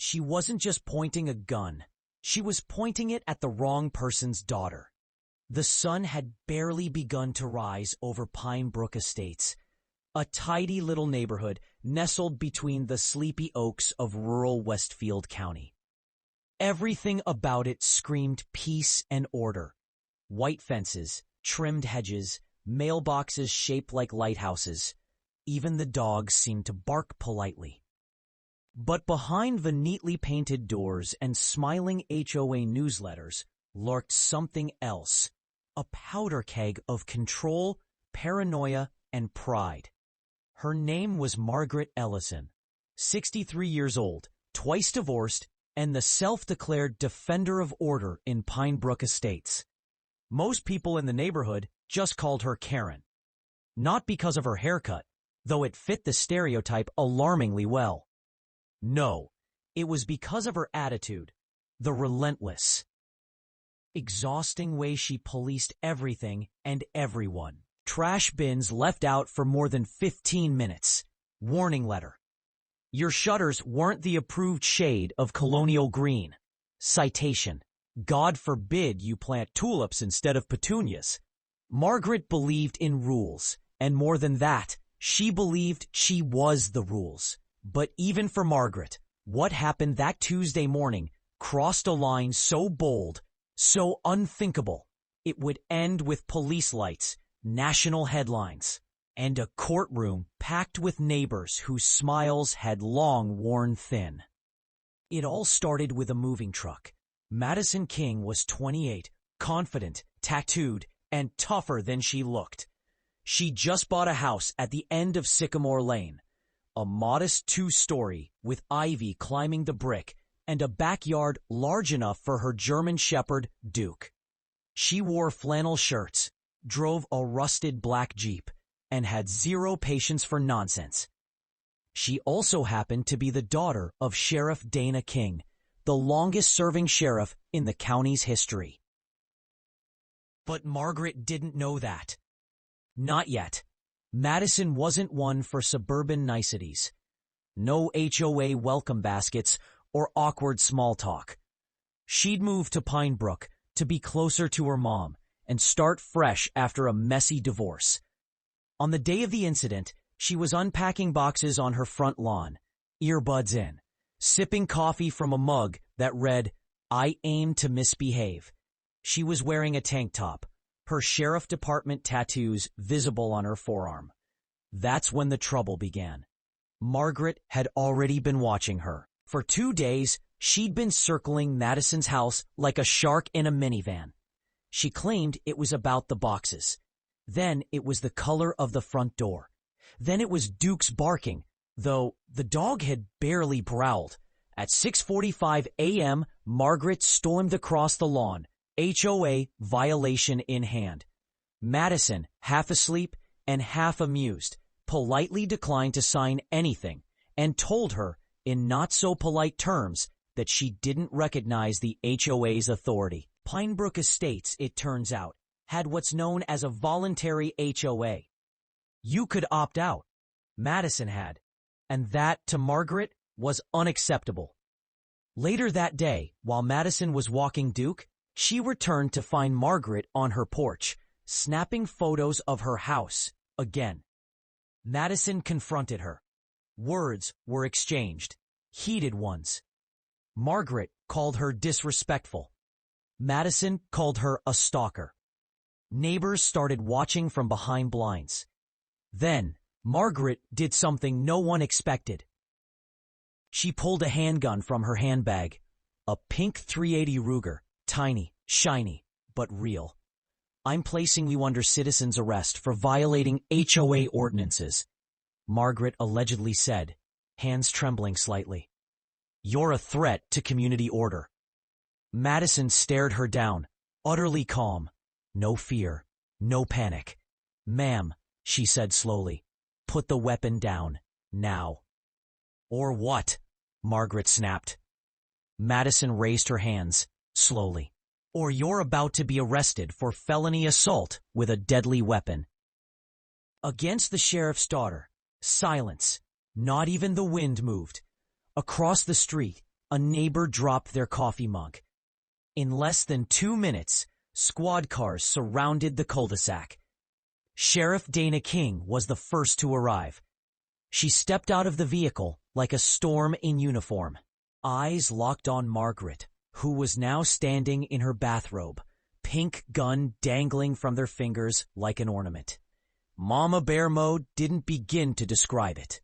She wasn't just pointing a gun. She was pointing it at the wrong person's daughter. The sun had barely begun to rise over Pine Brook Estates, a tidy little neighborhood nestled between the sleepy oaks of rural Westfield County. Everything about it screamed peace and order. White fences, trimmed hedges, mailboxes shaped like lighthouses. Even the dogs seemed to bark politely. But behind the neatly painted doors and smiling HOA newsletters lurked something else, a powder keg of control, paranoia, and pride. Her name was Margaret Ellison, 63 years old, twice divorced, and the self-declared defender of order in Pine Brook Estates. Most people in the neighborhood just called her Karen. Not because of her haircut, though it fit the stereotype alarmingly well. No, it was because of her attitude, the relentless, exhausting way she policed everything and everyone. Trash bins left out for more than 15 minutes. Warning letter. Your shutters weren't the approved shade of colonial green. Citation. God forbid you plant tulips instead of petunias. Margaret believed in rules, and more than that, she believed she was the rules. But even for Margaret, what happened that Tuesday morning crossed a line so bold, so unthinkable, it would end with police lights, national headlines, and a courtroom packed with neighbors whose smiles had long worn thin. It all started with a moving truck. Madison King was 28, confident, tattooed, and tougher than she looked. She just bought a house at the end of Sycamore Lane, a modest 2-story with ivy climbing the brick and a backyard large enough for her German Shepherd, Duke. She wore flannel shirts, drove a rusted black Jeep, and had zero patience for nonsense. She also happened to be the daughter of Sheriff Dana King, the longest-serving sheriff in the county's history. But Margaret didn't know that. Not yet. Madison wasn't one for suburban niceties. No HOA welcome baskets or awkward small talk. She'd moved to Pine Brook to be closer to her mom and start fresh after a messy divorce. On the day of the incident, she was unpacking boxes on her front lawn, earbuds in, sipping coffee from a mug that read, "I aim to misbehave." She was wearing a tank top, her sheriff department tattoos visible on her forearm. That's when the trouble began. Margaret had already been watching her. For 2 days, she'd been circling Madison's house like a shark in a minivan. She claimed it was about the boxes. Then it was the color of the front door. Then it was Duke's barking, though the dog had barely growled. At 6:45 a.m., Margaret stormed across the lawn, HOA violation in hand. Madison, half asleep and half amused, politely declined to sign anything and told her, in not-so-polite terms, that she didn't recognize the HOA's authority. Pine Brook Estates, it turns out, had what's known as a voluntary HOA. You could opt out. Madison had. And that, to Margaret, was unacceptable. Later that day, while Madison was walking Duke, she returned to find Margaret on her porch, snapping photos of her house, again. Madison confronted her. Words were exchanged, heated ones. Margaret called her disrespectful. Madison called her a stalker. Neighbors started watching from behind blinds. Then, Margaret did something no one expected. She pulled a handgun from her handbag, a pink .380 Ruger, tiny, shiny, but real. "I'm placing you under citizen's arrest for violating HOA ordinances," Margaret allegedly said, hands trembling slightly. "You're a threat to community order." Madison stared her down, utterly calm. No fear, no panic. "Ma'am," she said slowly, "put the weapon down, now." "Or what?" Margaret snapped. Madison raised her hands, slowly. "Or you're about to be arrested for felony assault with a deadly weapon." Against the sheriff's daughter, silence. Not even the wind moved. Across the street, a neighbor dropped their coffee mug. In less than 2 minutes, squad cars surrounded the cul-de-sac. Sheriff Dana King was the first to arrive. She stepped out of the vehicle like a storm in uniform. Eyes locked on Margaret, who was now standing in her bathrobe, pink gun dangling from their fingers like an ornament. Mama Bear Mode didn't begin to describe it.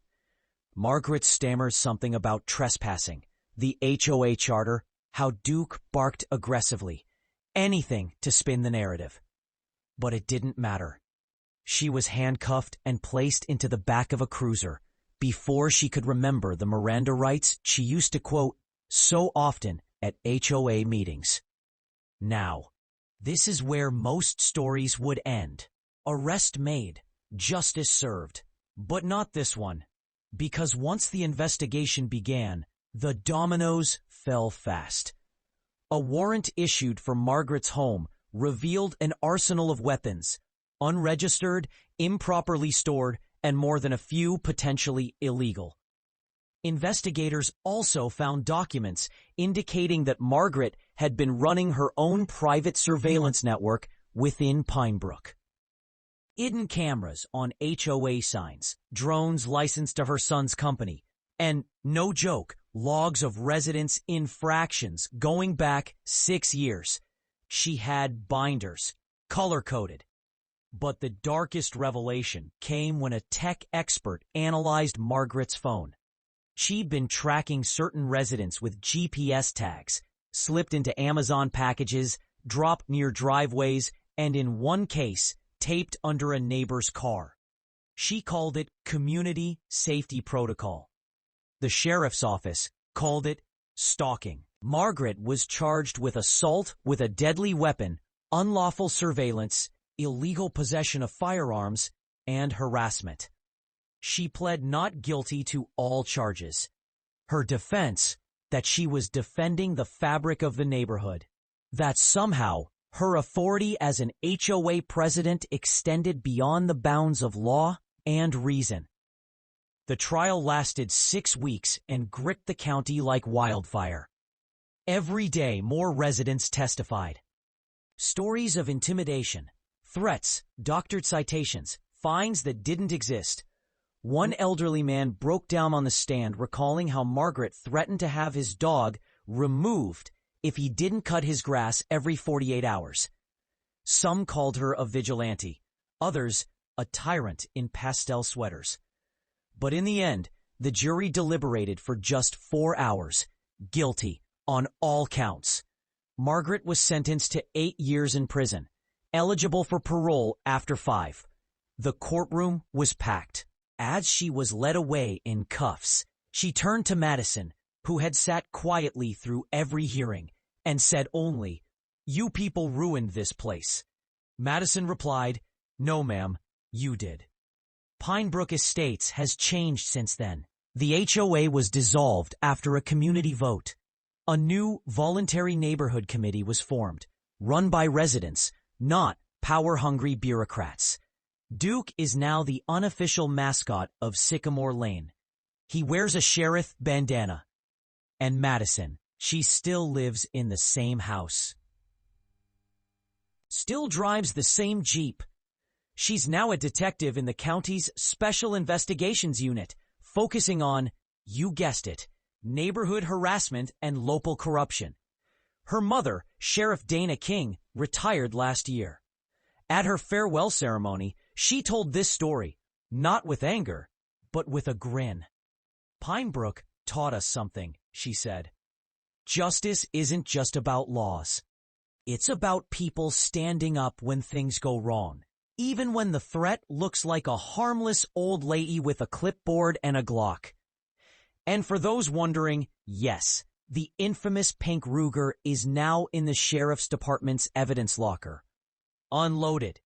Margaret stammered something about trespassing, the HOA charter, how Duke barked aggressively, anything to spin the narrative. But it didn't matter. She was handcuffed and placed into the back of a cruiser before she could remember the Miranda rights she used to quote so often at HOA meetings. Now, this is where most stories would end. Arrest made, justice served. But not this one, because once the investigation began, the dominoes fell fast. A warrant issued for Margaret's home revealed an arsenal of weapons, unregistered, improperly stored, and more than a few potentially illegal. Investigators also found documents indicating that Margaret had been running her own private surveillance network within Pinebrook. Hidden cameras on HOA signs, drones licensed to her son's company, and, no joke, logs of residence infractions going back 6 years. She had binders, color-coded. But the darkest revelation came when a tech expert analyzed Margaret's phone. She'd been tracking certain residents with GPS tags, slipped into Amazon packages, dropped near driveways, and in one case, taped under a neighbor's car. She called it Community Safety Protocol. The sheriff's office called it stalking. Margaret was charged with assault with a deadly weapon, unlawful surveillance, illegal possession of firearms, and harassment. She pled not guilty to all charges. Her defense, that she was defending the fabric of the neighborhood, that somehow her authority as an HOA president extended beyond the bounds of law and reason. The trial lasted 6 weeks and gripped the county like wildfire. Every day, more residents testified. Stories of intimidation, threats, doctored citations, fines that didn't exist. One elderly man broke down on the stand recalling how Margaret threatened to have his dog removed if he didn't cut his grass every 48 hours. Some called her a vigilante, others a tyrant in pastel sweaters. But in the end, the jury deliberated for just 4 hours, guilty on all counts. Margaret was sentenced to 8 years in prison, eligible for parole after 5. The courtroom was packed. As she was led away in cuffs, she turned to Madison, who had sat quietly through every hearing, and said only, "You people ruined this place." Madison replied, "No, ma'am, you did." Pinebrook Estates has changed since then. The HOA was dissolved after a community vote. A new voluntary neighborhood committee was formed, run by residents, not power-hungry bureaucrats. Duke is now the unofficial mascot of Sycamore Lane. He wears a sheriff bandana. And Madison, she still lives in the same house. Still drives the same Jeep. She's now a detective in the county's Special Investigations Unit, focusing on, you guessed it, neighborhood harassment and local corruption. Her mother, Sheriff Dana King, retired last year. At her farewell ceremony, she told this story, not with anger, but with a grin. "Pinebrook taught us something," she said. "Justice isn't just about laws. It's about people standing up when things go wrong, even when the threat looks like a harmless old lady with a clipboard and a Glock." And for those wondering, yes, the infamous pink Ruger is now in the sheriff's department's evidence locker. Unloaded,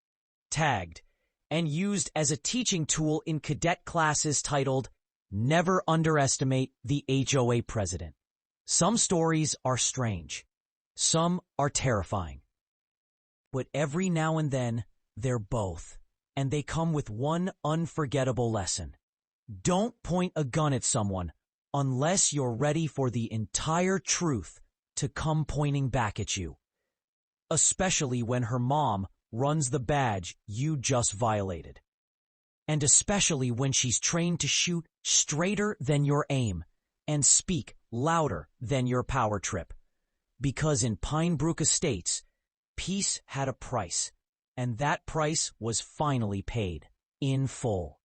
tagged, and used as a teaching tool in cadet classes titled, "Never Underestimate the HOA President." Some stories are strange. Some are terrifying. But every now and then, they're both, and they come with one unforgettable lesson. Don't point a gun at someone unless you're ready for the entire truth to come pointing back at you. Especially when her mom runs the badge you just violated. And especially when she's trained to shoot straighter than your aim and speak louder than your power trip. Because in Pine Brook Estates, peace had a price, and that price was finally paid in full.